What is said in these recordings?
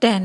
10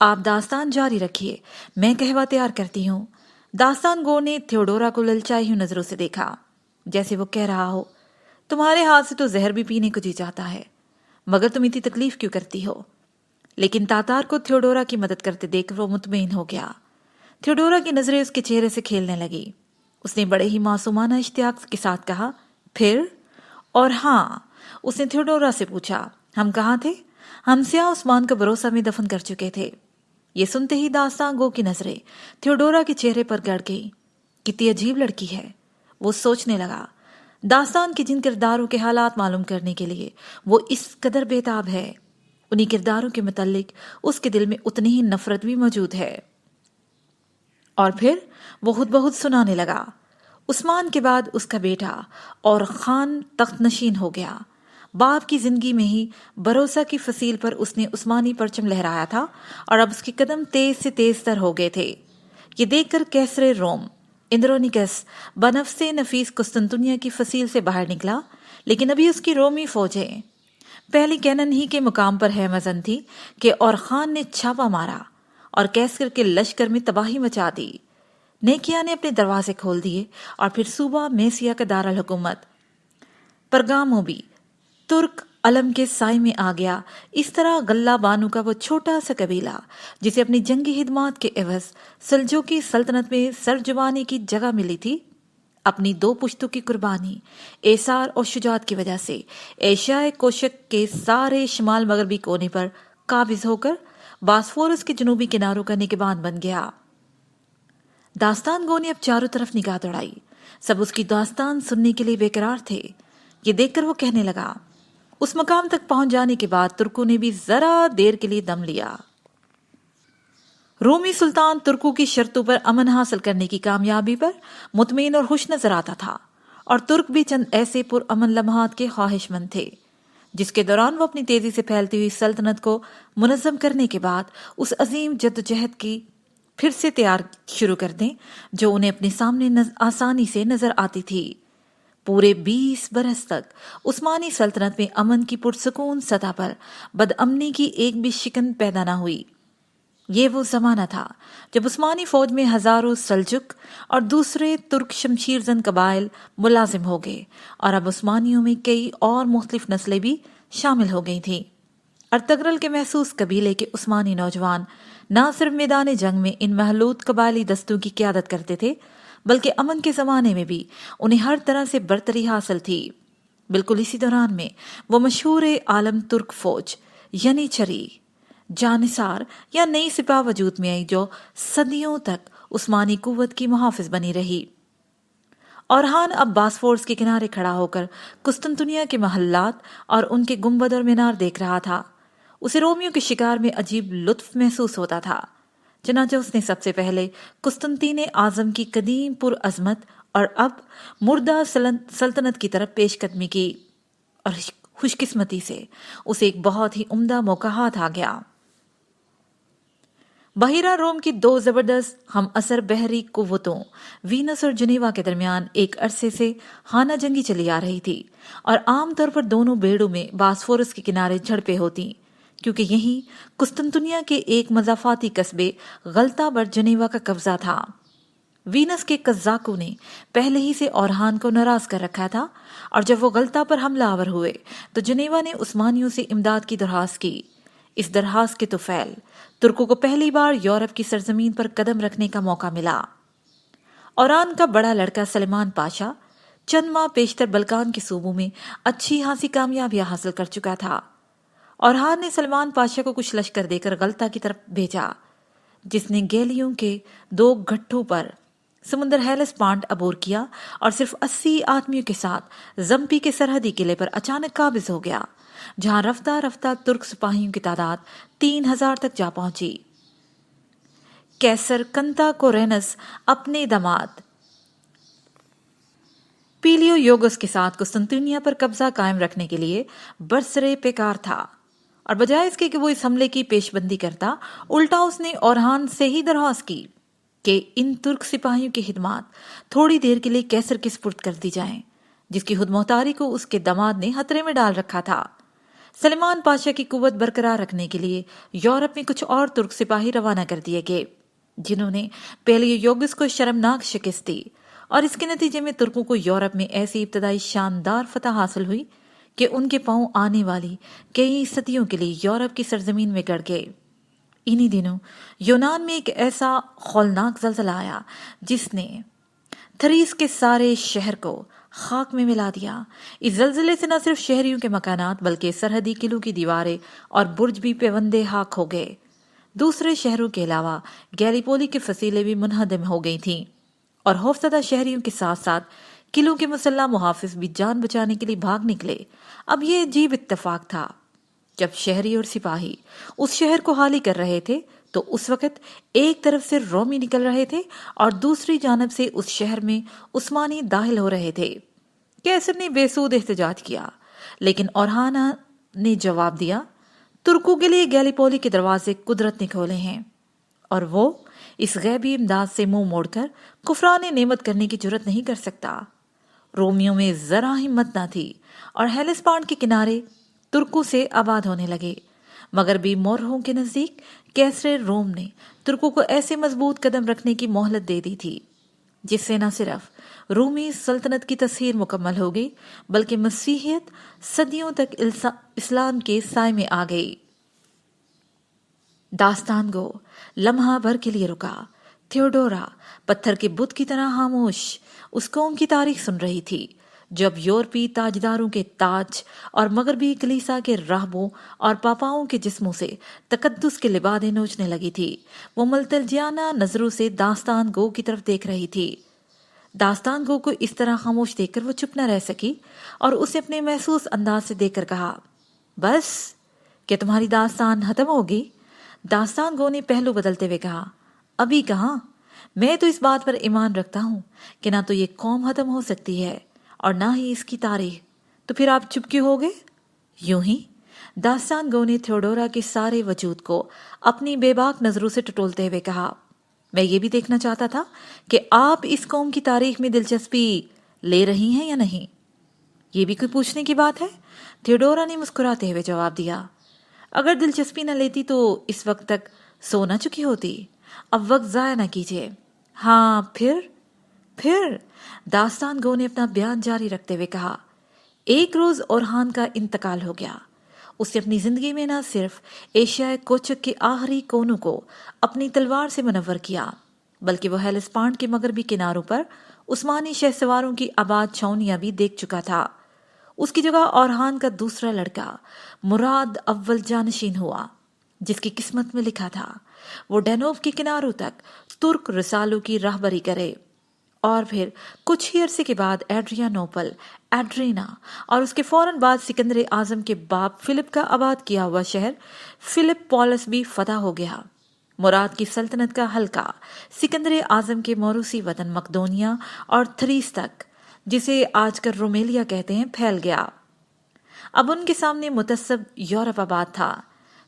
آپ داستان جاری رکھیے، میں قہوہ تیار کرتی ہوں۔ داستان گو نے تھیوڈورا کو للچائی ہوئی نظروں سے دیکھا، جیسے وہ کہہ رہا ہو تمہارے ہاتھ سے تو زہر بھی پینے کو جی چاہتا ہے، مگر تم اتنی تکلیف کیوں کرتی ہو؟ لیکن تاتار کو تھیوڈورا کی مدد کرتے دیکھ وہ مطمئن ہو گیا۔ تھیوڈورا کی نظریں اس کے چہرے سے کھیلنے لگی۔ اس نے بڑے ہی معصومانہ اشتیاق کے ساتھ کہا، پھر؟ اور ہاں، اس نے تھیوڈورا سے پوچھا، ہم کہاں تھے؟ ہم سیاہ عثمان کو بروسا میں دفن کر چکے تھے۔ یہ سنتے ہی داستان گو کی نظریں تھیوڈورا کے چہرے پر گڑ گئی۔ کتنی عجیب لڑکی ہے، وہ سوچنے لگا۔ داستان کے جن کرداروں کے حالات معلوم کرنے کے لیے وہ اس قدر بےتاب ہے، انہی کرداروں کے متعلق اس کے دل میں اتنی ہی نفرت بھی موجود ہے۔ اور پھر وہ خود بخود سنانے لگا۔ عثمان کے بعد اس کا بیٹا اور خان تخت نشین ہو گیا۔ باپ کی زندگی میں ہی بروسا کی فصیل پر اس نے عثمانی پرچم لہرایا تھا اور اب اس کے قدم تیز سے تیز تر ہو گئے تھے۔ یہ دیکھ کر کیسر روم اندرونیکس بنفس نفیس قسطنطنیہ کی فصیل سے باہر نکلا، لیکن ابھی اس کی رومی فوجیں پہلی کینن ہی کے مقام پر ہے مزن تھی کہ اور خان نے چھاپا مارا اور کیسر کے لشکر میں تباہی مچا دی۔ نیکیا نے اپنے دروازے کھول دیے اور پھر صوبہ میسیا کا دارالحکومت پرگامو بھی ترک علم کے سائے میں آ گیا۔ اس طرح غلہ بانو کا وہ چھوٹا سا قبیلہ جسے اپنی جنگی خدمات کے عوض سلجوقی سلطنت میں سرجوانی کی جگہ ملی تھی، اپنی 2 پشتوں کی قربانی، ایثار اور شجاعت کی وجہ سے ایشیائے کوشک کے سارے شمال مغربی کونے پر قابض ہو کر باسفورس کے جنوبی کناروں کا نگہبان بن گیا۔ داستان گو نے اب چاروں طرف نگاہ دوڑائی۔ سب اس کی داستان سننے کے لیے بے قرار تھے۔ یہ دیکھ کر وہ کہنے لگا، اس مقام تک پہنچ جانے کے بعد ترکوں نے بھی ذرا دیر کے لیے دم لیا۔ رومی سلطان ترکوں کی شرطوں پر امن حاصل کرنے کی کامیابی پر مطمئن اور خوش نظر آتا تھا، اور ترک بھی چند ایسے پرامن لمحات کے خواہش مند تھے جس کے دوران وہ اپنی تیزی سے پھیلتی ہوئی سلطنت کو منظم کرنے کے بعد اس عظیم جدوجہد کی پھر سے تیار شروع کر دیں جو انہیں اپنے سامنے آسانی سے نظر آتی تھی۔ پورے 20 برس تک عثمانی سلطنت میں امن کی پرسکون سطح پر بدامنی کی ایک بھی شکن پیدا نہ ہوئی۔ یہ وہ زمانہ تھا جب عثمانی فوج میں ہزاروں سلجک اور دوسرے ترک شمشیر زن قبائل ملازم ہو گئے، اور اب عثمانیوں میں کئی اور مختلف نسلیں بھی شامل ہو گئی تھیں۔ ارتگرل کے محسوس قبیلے کے عثمانی نوجوان نہ صرف میدان جنگ میں ان محلوط قبائلی دستوں کی قیادت کرتے تھے، بلکہ امن کے زمانے میں بھی انہیں ہر طرح سے برتری حاصل تھی۔ بالکل اسی دوران میں وہ مشہور عالم ترک فوج یعنی چری جانثار یا نئی سپاہ وجود میں آئی جو صدیوں تک عثمانی قوت کی محافظ بنی رہی۔ اورحان اب باسفورس کے کنارے کھڑا ہو کر قسطنطنیہ کے محلات اور ان کے گنبد اور مینار دیکھ رہا تھا۔ اسے رومیوں کے شکار میں عجیب لطف محسوس ہوتا تھا، چنانچہ اس نے سب سے پہلے قسطنطین اعظم کی قدیم پرعظمت اور اب مردہ سلطنت کی طرف پیش قدمی کی، اور خوش قسمتی سے اسے ایک بہت ہی عمدہ موقع ہاتھ آ گیا۔ بحیرہ روم کی 2 زبردست ہم اثر بحری قوتوں وینس اور جنیوا کے درمیان ایک عرصے سے خانہ جنگی چلی آ رہی تھی، اور عام طور پر دونوں بیڑوں میں باسفورس کے کنارے جھڑپیں ہوتی، کیونکہ یہی قسطنطنیہ کے ایک مضافاتی قصبے غلطہ بر جنیوا کا قبضہ تھا۔ وینس کے قزاقوں نے پہلے ہی سے اورحان کو ناراض کر رکھا تھا، اور جب وہ غلطہ پر حملہ آور ہوئے تو جنیوا نے عثمانیوں سے امداد کی درخواست کی۔ اس درخواست کے توفیل ترکوں کو پہلی بار یورپ کی سرزمین پر قدم رکھنے کا موقع ملا۔ اوران کا بڑا لڑکا سلیمان پاشا چند ماہ پیشتر بلکان کے صوبوں میں اچھی خاصی کامیابیاں حاصل کر چکا تھا۔ اورحان نے سلمان پاشا کو کچھ لشکر دے کر غلطہ کی طرف بھیجا، جس نے گیلیوں کے 2 گٹھوں پر سمندر ہیلسپانٹ عبور کیا اور صرف 80 آدمیوں کے ساتھ زمپی کے سرحدی قلعے پر اچانک قابض ہو گیا، جہاں رفتہ رفتہ ترک سپاہیوں کی تعداد 3000 تک جا پہنچی۔ کیسر کنتا کورینس اپنے داماد پیلیو یوگس کے ساتھ قسطنطنیہ پر قبضہ قائم رکھنے کے لیے برسرے پیکار تھا، اور بجائے اس کے کہ وہ اس حملے کی پیش بندی کرتا، الٹا اس نے اورحان سے ہی درخواست کی کہ ان ترک سپاہیوں کی خدمات تھوڑی دیر کے لیے کیسر کے سپرد کر دی جائیں، جس کی خود مختاری کو اس کے داماد نے خطرے میں ڈال رکھا تھا۔ سلیمان پاشا کی قوت برقرار رکھنے کے لیے یورپ میں کچھ اور ترک سپاہی روانہ کر دیے گئے، جنہوں نے پیلیویوگس کو شرمناک شکست دی، اور اس کے نتیجے میں ترکوں کو یورپ میں ایسی ابتدائی شاندار فتح حاصل ہوئی کہ ان کے پاؤں آنے والی کئی صدیوں کے لیے یورپ کی سرزمین میں گڑ گئے۔ انہی دنوں یونان میں ایک ایسا ہولناک زلزلہ آیا جس نے تھریس کے سارے شہر کو خاک میں ملا دیا۔ اس زلزلے سے نہ صرف شہریوں کے مکانات بلکہ سرحدی قلعوں کی دیواریں اور برج بھی پیوندے خاک ہو گئے۔ دوسرے شہروں کے علاوہ گیلیپولی کی فصیلیں بھی منہدم ہو گئی تھیں، اور خوفزدہ شہریوں کے ساتھ ساتھ قلعوں کے مسلح محافظ بھی جان بچانے کے لیے بھاگ نکلے۔ اب یہ عجیب اتفاق تھا، جب شہری اور سپاہی اس شہر کو خالی کر رہے تھے تو اس وقت ایک طرف سے رومی نکل رہے تھے اور دوسری جانب سے اس شہر میں عثمانی داخل ہو رہے تھے۔ کیسر نے بے سود احتجاج کیا، لیکن اورہانہ نے جواب دیا، ترکوں کے لیے گیلیپولی کے دروازے قدرت نے کھولے ہیں، اور وہ اس غیبی امداد سے منہ موڑ کر کفران نعمت کرنے کی جرت نہیں کر سکتا۔ رومیوں میں ذرا ہمت نہ تھی، اور ہیلسپانڈ کے کنارے ترکوں سے آباد ہونے لگے۔ مگر بھی مورہوں کے نزدیک کیسر روم نے ترکوں کو ایسے مضبوط قدم رکھنے کی مہلت دے دی تھی جس سے نہ صرف رومی سلطنت کی تصحیر مکمل ہو گئی بلکہ مسیحیت صدیوں تک اسلام کے سائے میں آ گئی۔ داستان گو لمحہ بھر کے لیے رکا۔ تھیوڈورا پتھر کے بت کی طرح خاموش اس قوم کی تاریخ سن رہی تھی جب یورپی تاجداروں کے تاج اور مغربی کلیسا کے راہبوں اور پاپاؤں کے جسموں سے تقدس کے لبادیں نوچنے لگی تھی۔ وہ ملتجیانہ نظروں سے داستان گو کی طرف دیکھ رہی تھی۔ داستان گو کو اس طرح خاموش دیکھ کر وہ چپ نہ رہ سکی اور اسے اپنے محسوس انداز سے دیکھ کر کہا، بس کہ تمہاری داستان ختم ہوگی؟ داستان گو نے پہلو بدلتے ہوئے کہا، ابھی کہاں، میں تو اس بات پر ایمان رکھتا ہوں کہ نہ تو یہ قوم ختم ہو سکتی ہے اور نہ ہی اس کی تاریخ، تو پھر آپ چپ کیوں ہو گئے؟ یوں ہی داستان گو نے تھیوڈورا کے سارے وجود کو اپنی بے باک نظروں سے ٹٹولتے ہوئے کہا، میں یہ بھی دیکھنا چاہتا تھا کہ آپ اس قوم کی تاریخ میں دلچسپی لے رہی ہیں یا نہیں۔ یہ بھی کوئی پوچھنے کی بات ہے؟ تھیوڈورا نے مسکراتے ہوئے جواب دیا، اگر دلچسپی نہ لیتی تو اس وقت تک سو نہ چکی ہوتی۔ اب وقت ضائع نہ کیجیے۔ ہاں پھر داستان گو نے اپنا بیان جاری رکھتے ہوئے کہا، ایک روز اورہان کا انتقال ہو گیا۔ اس نے اپنی زندگی میں نہ صرف ایشیائے کوچک کے آخری کونوں کو اپنی تلوار سے منور کیا بلکہ وہ ہیلسپانڈ کے مغربی کناروں پر عثمانی شہ سواروں کی آباد چھاؤنیاں بھی دیکھ چکا تھا۔ اس کی جگہ اورہان کا دوسرا لڑکا مراد اول جانشین ہوا، جس کی قسمت میں لکھا تھا وہ ڈینوب کے کناروں تک ترک رسالوں کی راہبری کرے، اور پھر کچھ ہی عرصے کے بعد ایڈریانوپل، ایڈرینا اور اس کے فوراً بعد سکندر اعظم کے باپ فلپ کا آباد کیا ہوا شہر فلپ پولس بھی فتح ہو گیا۔ مراد کی سلطنت کا حلقہ سکندر اعظم کے موروثی وطن مقدونیہ اور تھریس تک، جسے آج کل رومیلیا کہتے ہیں، پھیل گیا۔ اب ان کے سامنے متصب یورپ آباد تھا،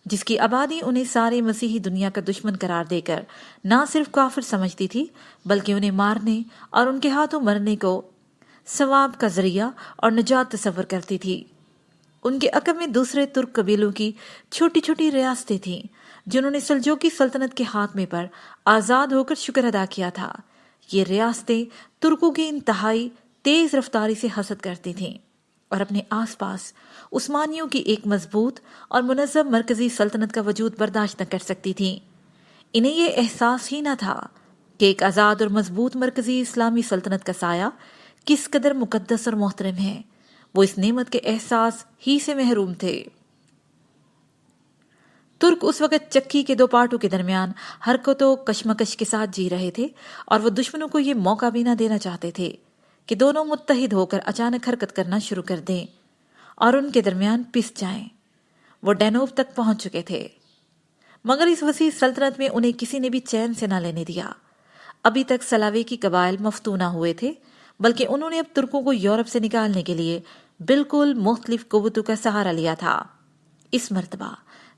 جس کی آبادی انہیں سارے مسیحی دنیا کا دشمن قرار دے کر نہ صرف کافر سمجھتی تھی بلکہ انہیں مارنے اور ان کے ہاتھوں مرنے کو ثواب کا ذریعہ اور نجات تصور کرتی تھی۔ ان کے عقب میں دوسرے ترک قبیلوں کی چھوٹی چھوٹی ریاستیں تھیں جنہوں نے سلجوقی سلطنت کے خاتمے پر آزاد ہو کر شکر ادا کیا تھا۔ یہ ریاستیں ترکوں کی انتہائی تیز رفتاری سے حسد کرتی تھیں اور اپنے آس پاس عثمانیوں کی ایک مضبوط اور منظم مرکزی سلطنت کا وجود برداشت نہ کر سکتی تھیں۔ انہیں یہ احساس ہی نہ تھا کہ ایک آزاد اور مضبوط مرکزی اسلامی سلطنت کا سایہ کس قدر مقدس اور محترم ہے۔ وہ اس نعمت کے احساس ہی سے محروم تھے۔ ترک اس وقت چکی کے دو پارٹوں کے درمیان حرکت و کشمکش کے ساتھ جی رہے تھے، اور وہ دشمنوں کو یہ موقع بھی نہ دینا چاہتے تھے کہ دونوں متحد ہو کر اچانک حرکت کرنا شروع کر دیں اور ان کے درمیان پس جائیں۔ وہ ڈینوب تک پہنچ چکے تھے، مگر اس وسیع سلطنت میں انہیں کسی نے بھی چین سے نہ لینے دیا۔ ابھی تک سلاویکی قبائل مفتون نہ ہوئے تھے، بلکہ انہوں نے اب ترکوں کو یورپ سے نکالنے کے لیے بالکل مختلف قوتوں کا سہارا لیا تھا۔ اس مرتبہ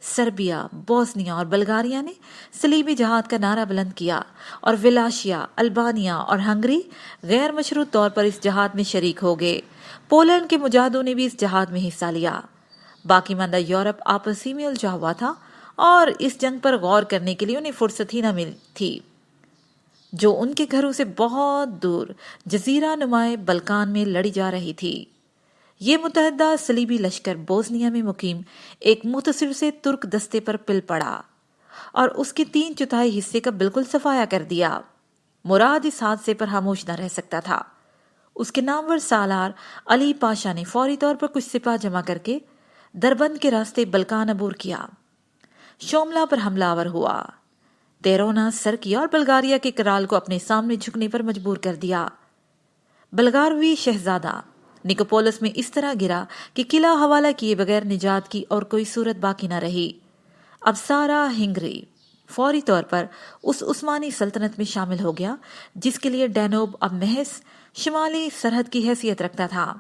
سربیا، بوسنیا اور بلغاریہ نے صلیبی جہاد کا نعرہ بلند کیا، اور ولاشیا، البانیا اور ہنگری غیر مشروط طور پر اس جہاد میں شریک ہو گئے۔ پولینڈ کے مجاہدوں نے بھی اس جہاد میں حصہ لیا۔ باقی ماندہ یورپ آپسی میں الجھا ہوا تھا اور اس جنگ پر غور کرنے کے لیے انہیں فرصت ہی نہ ملی تھی، جو ان کے گھروں سے بہت دور جزیرہ نمائے بلکان میں لڑی جا رہی تھی۔ یہ متحدہ صلیبی لشکر بوسنیا میں مقیم ایک متصل سے ترک دستے پر پل پڑا اور اس کے 3/4 حصے کا بالکل صفایا کر دیا۔ مراد اس حادثے پر خاموش نہ رہ سکتا تھا۔ اس کے نامور سالار علی پاشا نے فوری طور پر کچھ سپاہ جمع کر کے دربند کے راستے بلکان عبور کیا، شوملا پر حملہ آور ہوا، تیرونا سر کیا اور بلغاریہ کے کرال کو اپنے سامنے جھکنے پر مجبور کر دیا۔ بلغاروی شہزادہ نکوپولس میں اس طرح گرا کہ قلعہ حوالہ کیے بغیر نجات کی اور کوئی صورت باقی نہ رہی۔ اب سارا ہنگری فوری طور پر اس عثمانی سلطنت میں شامل ہو گیا جس کے لیے ڈینوب اب محض شمالی سرحد کی حیثیت رکھتا تھا۔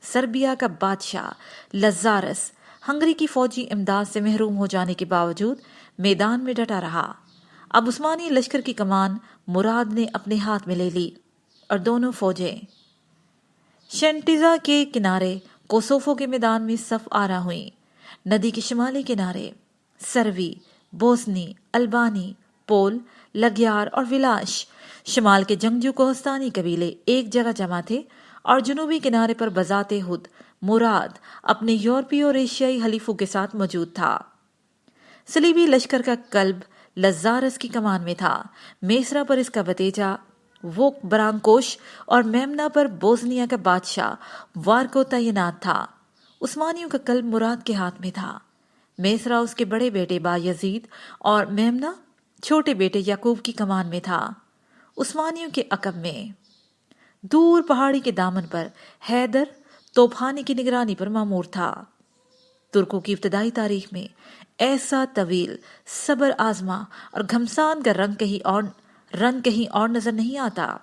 سربیا کا بادشاہ لزارس ہنگری کی فوجی امداد سے محروم ہو جانے کے باوجود میدان میں ڈٹا رہا۔ اب عثمانی لشکر کی کمان مراد نے اپنے ہاتھ میں لے لی اور دونوں فوجیں شنٹیزا کے کنارے کوسوفو کے میدان میں صف آرا ہوئیں۔ ندی کے شمالی کنارے سروی، بوسنی، البانی، پول، لگیار اور ولاش شمال کے جنگجو کوہستانی قبیلے ایک جگہ جمع تھے اور جنوبی کنارے پر بذات خود مراد اپنے یورپی اور ایشیائی حلیفوں کے ساتھ موجود تھا۔ صلیبی لشکر کا قلب لزارس کی کمان میں تھا، میسرا پر اس کا بھتیجا ووک برانکوش اور میمنا پر بوسنیا کا بادشاہ وارکو تعینات تھا۔ عثمانیوں کا قلب مراد کے ہاتھ میں تھا، میسرا اس کے بڑے بیٹے با یزید اور میمنا چھوٹے بیٹے یعقوب کی کمان میں تھا۔ عثمانیوں کے عقب میں دور پہاڑی کے دامن پر حیدر توپخانے کی نگرانی پر مامور تھا۔ ترکوں کی ابتدائی تاریخ میں ایسا طویل، صبر آزما اور گھمسان کا رنگ کہیں اور نظر نہیں آتا۔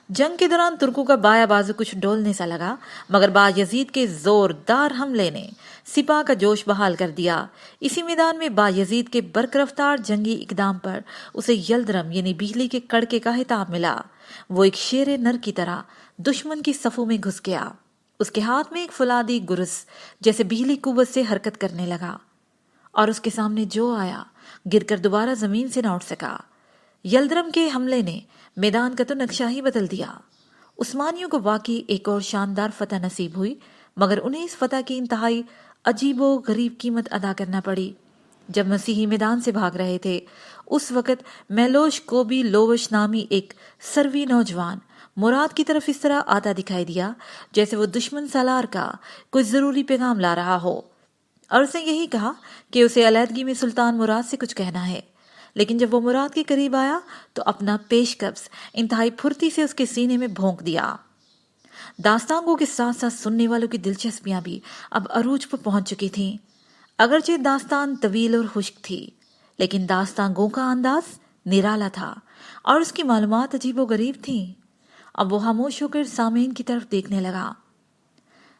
جنگ کے دوران ترکوں کا بایاں بازو کچھ ڈولنے سا لگا، مگر با یزید کے زوردار حملے نے سپاہ کا جوش بحال کر دیا۔ اسی میدان میں با یزید کے برق رفتار جنگی اقدام پر اسے یلدرم یعنی بجلی کے کڑکے کا خطاب ملا۔ وہ ایک شیر نر کی طرح دشمن کی صفوں میں گھس گیا۔ اس کے ہاتھ میں ایک فولادی گرز جیسے بجلی قوت سے حرکت کرنے لگا اور اس کے سامنے جو آیا گر کر دوبارہ زمین سے نہ اٹھ سکا۔ یلدرم کے حملے نے میدان کا تو نقشہ ہی بدل دیا۔ عثمانیوں کو واقعی ایک اور شاندار فتح نصیب ہوئی، مگر انہیں اس فتح کی انتہائی عجیب و غریب قیمت ادا کرنا پڑی۔ جب مسیحی میدان سے بھاگ رہے تھے اس وقت میلوش کوبی لووش نامی ایک سروی نوجوان مراد کی طرف اس طرح آتا دکھائی دیا جیسے وہ دشمن سالار کا کوئی ضروری پیغام لا رہا ہو، اور اس نے یہی کہا کہ اسے علیحدگی میں سلطان مراد سے کچھ کہنا ہے۔ لیکن جب وہ مراد کے قریب آیا تو اپنا پیش قبض انتہائی پھرتی سے اس کے سینے میں بھونک دیا۔ داستان گو کے ساتھ ساتھ سننے والوں کی دلچسپیاں بھی اب عروج پر پہنچ چکی تھیں۔ اگرچہ داستان طویل اور خشک تھی، لیکن داستان گو کا انداز نرالا تھا اور اس کی معلومات عجیب و غریب تھیں۔ اب وہ خاموش ہو کر سامعین کی طرف دیکھنے لگا۔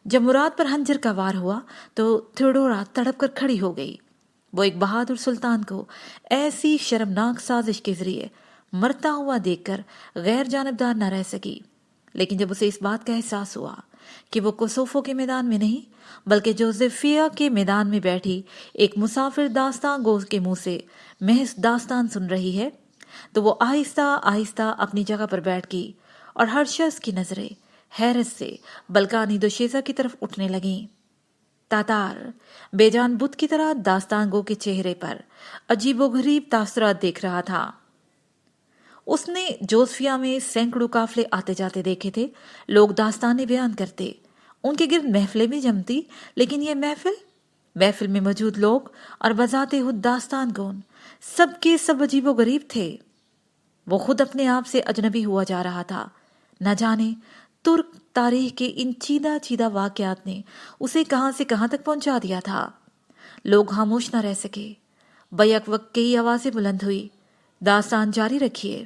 جب مراد پر خنجر کا وار ہوا تو تھیوڈورا تڑپ کر کھڑی ہو گئی۔ وہ ایک بہادر سلطان کو ایسی شرمناک سازش کے ذریعے مرتا ہوا دیکھ کر غیر جانبدار نہ رہ سکی، لیکن جب اسے اس بات کا احساس ہوا کہ وہ کوسوفو کے میدان میں نہیں بلکہ جوزیفیا کے میدان میں بیٹھی ایک مسافر داستان گو کے منہ سے محض داستان سن رہی ہے، تو وہ آہستہ آہستہ اپنی جگہ پر بیٹھ گئی اور ہر شخص کی نظریں حیرت سے بلکانی دوشیزہ کی طرف اٹھنے لگیں۔ تاتار بے جان بت کی طرح داستان گو کے چہرے پر عجیب و غریب تاثرات دیکھ رہا تھا۔ اس نے جوزفیا میں سینکڑوں قافلے آتے جاتے دیکھے تھے، لوگ داستانیں بیان کرتے، ان کے گرد محفلیں بھی جمتی، لیکن یہ محفل میں موجود لوگ اور بذات خود داستان گون سب کے سب عجیب و غریب تھے۔ وہ خود اپنے آپ سے اجنبی ہوا جا رہا تھا۔ نہ جانے ترک تاریخ کے ان چیدہ واقعات نے اسے کہاں سے کہاں تک پہنچا دیا تھا۔ لوگ خاموش نہ رہ سکے۔ بیک وقت کئی آوازیں بلند ہوئی، داستان جاری رکھیے،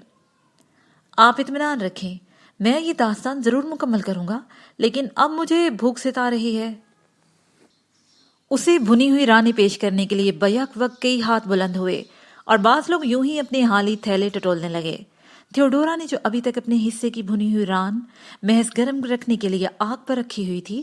آپ اطمینان رکھیں، میں یہ داستان ضرور مکمل کروں گا، لیکن اب مجھے بھوک ستا رہی ہے۔ اسے بھنی ہوئی رانیں پیش کرنے کے لیے بیک وقت کئی ہاتھ بلند ہوئے اور بعض لوگ یوں ہی اپنے حالی تھیلے ٹٹولنے لگے۔ تھیوڈورا نے جو ابھی تک اپنے حصے کی بھنی ہوئی ران محض گرم رکھنے کے لیے آگ پر رکھی ہوئی تھی،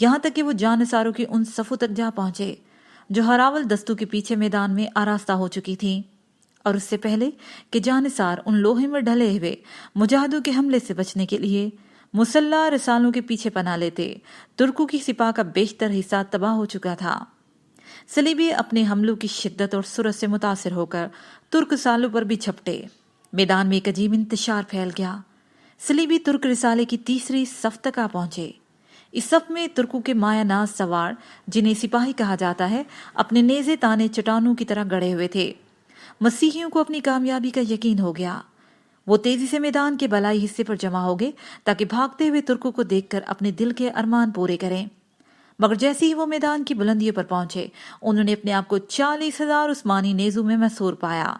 یہاں تک کہ وہ جانثاروں کی ان صفوں تک جا پہنچے جو ہراول دستوں کے پیچھے میدان میں آراستہ ہو چکی تھیں، اور اس سے پہلے کہ جانثار ان لوہے میں ڈھلے ہوئے مجاہدوں کے حملے سے بچنے کے لیے مسلح رسالوں کے پیچھے پناہ لیتے، ترکوں کی سپاہ کا بیشتر حصہ تباہ ہو چکا تھا۔ صلیبی اپنے حملوں کی شدت اور سرعت سے متاثر ہو کر ترک سالوں پر بھی چھپٹے۔ میدان میں ایک عجیب انتشار پھیل گیا۔ صلیبی ترک رسالے کی تیسری صف تک آ پہنچے۔ اس صف میں ترکوں کے مایہ ناز سوار، جنہیں سپاہی کہا جاتا ہے، اپنے نیزے تانے چٹانوں کی طرح گڑے ہوئے تھے۔ مسیحیوں کو اپنی کامیابی کا یقین ہو گیا۔ وہ تیزی سے میدان کے بالائی حصے پر جمع ہو گئے تاکہ بھاگتے ہوئے ترکوں کو دیکھ کر اپنے دل کے ارمان پورے کریں۔ مگر جیسے ہی وہ میدان کی بلندیوں پر پہنچے، انہوں نے اپنے آپ کو 40,000 عثمانی نیزوں میں محصور پایا۔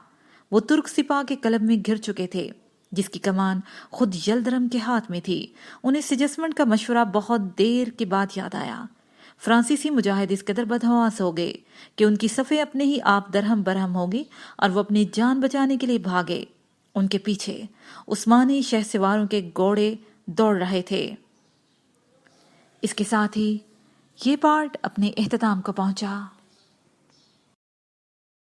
وہ ترک سپاہ کے قلب میں گر چکے تھے، جس کی کمان خود یلدرم کے ہاتھ میں تھی۔ انہیں سجسمنٹ کا مشورہ بہت دیر کے بعد یاد آیا۔ فرانسیسی مجاہد اس قدر بدحواس ہو گئے کہ ان کی صفیں اپنے ہی آپ درہم برہم ہو گئی اور وہ اپنی جان بچانے کے لیے بھاگے۔ ان کے پیچھے عثمانی شہ سواروں کے گھوڑے دوڑ رہے تھے۔ اس کے ساتھ ہی یہ پارٹ اپنے اختتام کو پہنچا۔